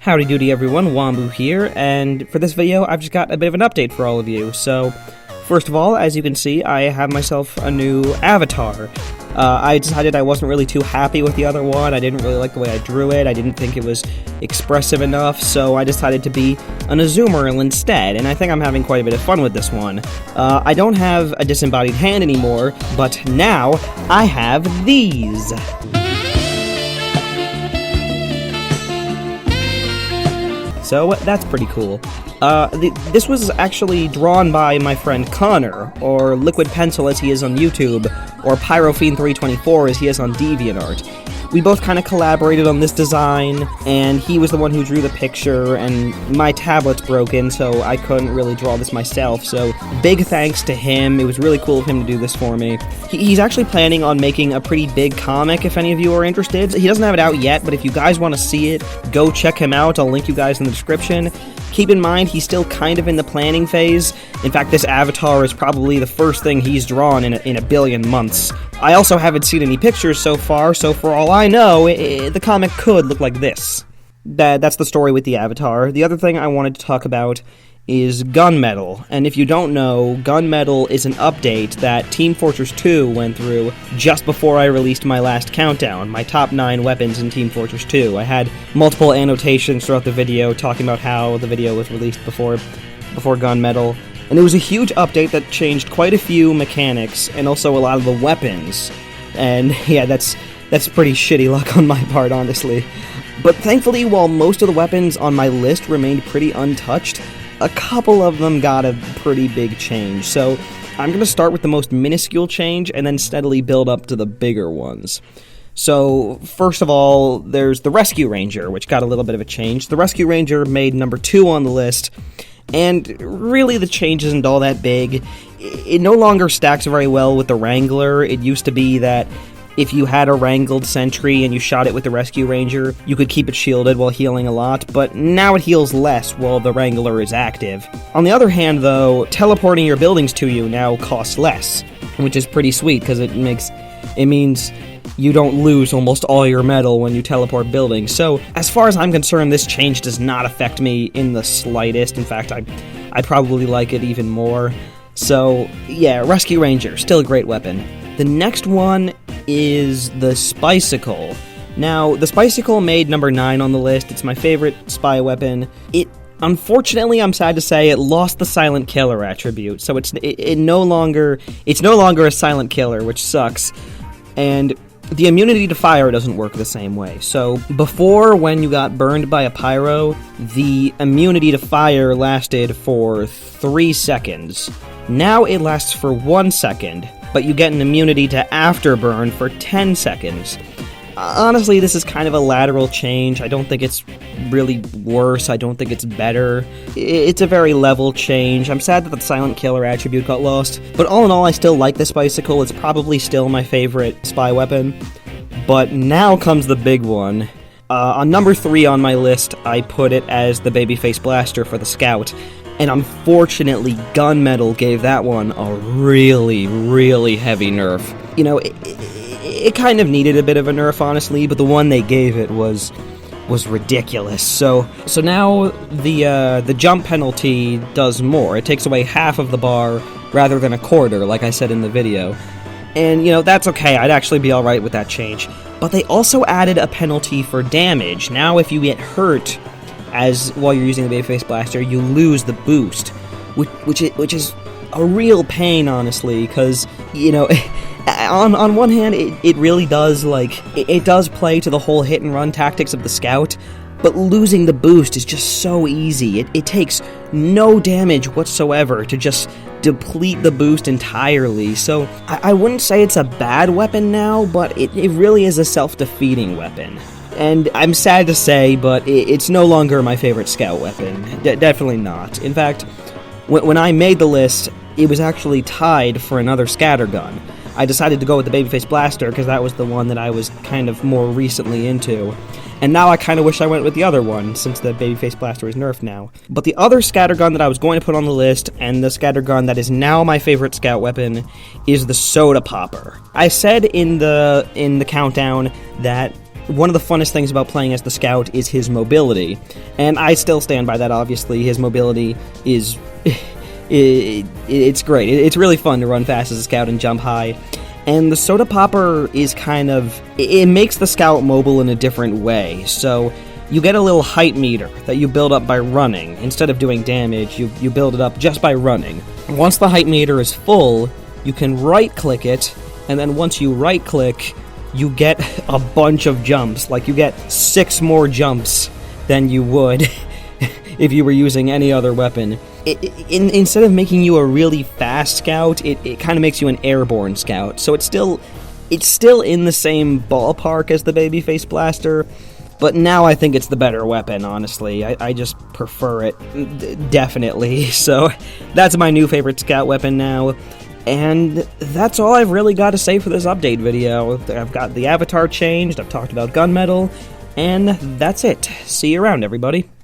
Howdy doody everyone, Wombu here, and for this video I've just got a bit of an update for all of you. So, first of all, as you can see, I have myself a new avatar. I decided I wasn't really too happy with the other one. I didn't really like the way I drew it, I didn't think it was expressive enough, so I decided to be an Azumarill instead, and I think I'm having quite a bit of fun with this one. I don't have a disembodied hand anymore, but now I have these! So, that's pretty cool. This was actually drawn by my friend Conor, or Liquid Pencil as he is on YouTube, or Pyrofiend324 as he is on DeviantArt. We both kind of collaborated on this design, and he was the one who drew the picture, and my tablet's broken, so I couldn't really draw this myself, so big thanks to him. It was really cool of him to do this for me. He's actually planning on making a pretty big comic, if any of you are interested. He doesn't have it out yet, but if you guys want to see it, go check him out. I'll link you guys in the description. Keep in mind, he's still kind of in the planning phase. In fact, this avatar is probably the first thing he's drawn in a billion months. I also haven't seen any pictures so far, so for all I know, the comic could look like this. That's the story with the avatar. The other thing I wanted to talk about is Gunmetal, and if you don't know, Gunmetal is an update that Team Fortress 2 went through just before I released my last countdown, my top 9 weapons in Team Fortress 2. I had multiple annotations throughout the video talking about how the video was released before Gunmetal, and it was a huge update that changed quite a few mechanics, and also a lot of the weapons, and yeah, that's pretty shitty luck on my part, honestly. But thankfully, while most of the weapons on my list remained pretty untouched, a couple of them got a pretty big change, so I'm going to start with the most minuscule change and then steadily build up to the bigger ones. So, first of all, there's the Rescue Ranger, which got a little bit of a change. The Rescue Ranger made number 2 on the list, and really the change isn't all that big. It no longer stacks very well with the Wrangler. It used to be that if you had a Wrangled Sentry and you shot it with the Rescue Ranger, you could keep it shielded while healing a lot, but now it heals less while the Wrangler is active. On the other hand, though, teleporting your buildings to you now costs less, which is pretty sweet, because it means you don't lose almost all your metal when you teleport buildings. So, as far as I'm concerned, this change does not affect me in the slightest. In fact, I probably like it even more. So, yeah, Rescue Ranger, still a great weapon. The next one is the Spicicle. Now, the Spicicle made number 9 on the list. It's my favorite spy weapon. Unfortunately, I'm sad to say, it lost the Silent Killer attribute, so it's no longer a Silent Killer, which sucks. And the immunity to fire doesn't work the same way. So, before, when you got burned by a pyro, the immunity to fire lasted for 3 seconds. Now it lasts for 1 second, but you get an immunity to afterburn for 10 seconds. Honestly, this is kind of a lateral change. I don't think it's really worse. I don't think it's better. It's a very level change. I'm sad that the Silent Killer attribute got lost, but all in all, I still like the Spicicle. It's probably still my favorite spy weapon. But now comes the big one. On number 3 on my list, I put it as the Babyface Blaster for the Scout. And unfortunately, Gunmetal gave that one a really, really heavy nerf. You know, it kind of needed a bit of a nerf, honestly, but the one they gave it was ridiculous. So now the jump penalty does more. It takes away half of the bar rather than a quarter, like I said in the video. And, you know, that's okay. I'd actually be alright with that change. But they also added a penalty for damage. Now if you get hurt while you're using the Babyface Blaster, you lose the boost, which is a real pain, honestly, because, you know, on one hand, it really does, it does play to the whole hit-and-run tactics of the Scout, but losing the boost is just so easy. It takes no damage whatsoever to just deplete the boost entirely, so I wouldn't say it's a bad weapon now, but it really is a self-defeating weapon. And I'm sad to say, but it's no longer my favorite Scout weapon. Definitely not. In fact, when I made the list, it was actually tied for another scattergun. I decided to go with the Babyface Blaster because that was the one that I was kind of more recently into. And now I kind of wish I went with the other one, since the Babyface Blaster is nerfed now. But the other scattergun that I was going to put on the list, and the scattergun that is now my favorite Scout weapon, is the Soda Popper. I said in the countdown that one of the funnest things about playing as the Scout is his mobility, and I still stand by that, obviously. His mobility is... it's great. It's really fun to run fast as a Scout and jump high. And the Soda Popper is kind of... It makes the Scout mobile in a different way, so you get a little height meter that you build up by running. Instead of doing damage, you build it up just by running. Once the height meter is full, you can right-click it, and then once you right-click, you get a bunch of jumps. Like, you get 6 more jumps than you would if you were using any other weapon. Instead of making you a really fast Scout, it kind of makes you an airborne Scout. So it's still in the same ballpark as the Babyface Blaster, but now I think it's the better weapon, honestly. I just prefer it, definitely. So that's my new favorite Scout weapon now. And that's all I've really got to say for this update video. I've got the avatar changed, I've talked about gunmetal, and that's it. See you around, everybody.